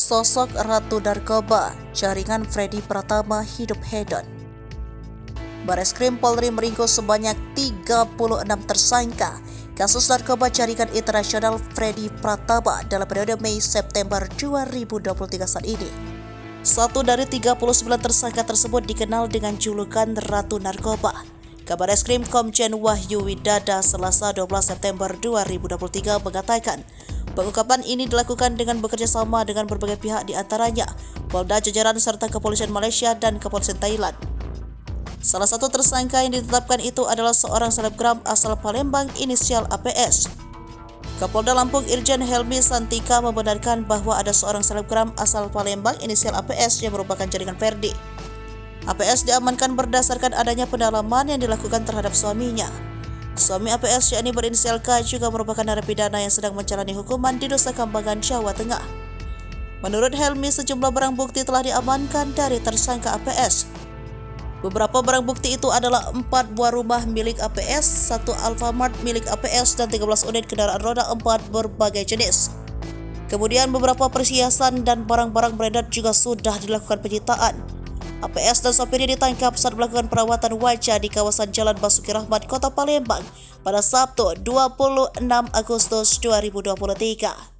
Sosok Ratu Narkoba, jaringan Freddy Pratama hidup hedon. Bareskrim Polri meringkus sebanyak 36 tersangka kasus narkoba jaringan internasional Freddy Pratama dalam periode Mei-September 2023 saat ini. Satu dari 39 tersangka tersebut dikenal dengan julukan Ratu Narkoba. Kabar Eskrim Komjen Wahyu Widada Selasa 12 September 2023 mengatakan, pengungkapan ini dilakukan dengan bekerja sama dengan berbagai pihak, di antaranya Polda jajaran serta Kepolisian Malaysia dan Kepolisian Thailand. Salah satu tersangka yang ditetapkan itu adalah seorang selebgram asal Palembang inisial APS. Kapolda Lampung Irjen Helmi Santika membenarkan bahwa ada seorang selebgram asal Palembang inisial APS yang merupakan jaringan Ferdi. APS diamankan berdasarkan adanya pendalaman yang dilakukan terhadap suaminya. Suami APS yakni berinisial K juga merupakan narapidana yang sedang menjalani hukuman di Nusa Kambangan, Jawa Tengah. Menurut Helmi, sejumlah barang bukti telah diamankan dari tersangka APS. Beberapa barang bukti itu adalah 4 buah rumah milik APS, 1 Alfamart milik APS, dan 13 unit kendaraan roda 4 berbagai jenis. Kemudian beberapa perhiasan dan barang-barang beredar juga sudah dilakukan penyitaan. APS dan sopirnya ditangkap saat melakukan perawatan wajah di kawasan Jalan Basuki Rahmat, Kota Palembang pada Sabtu 26 Agustus 2023.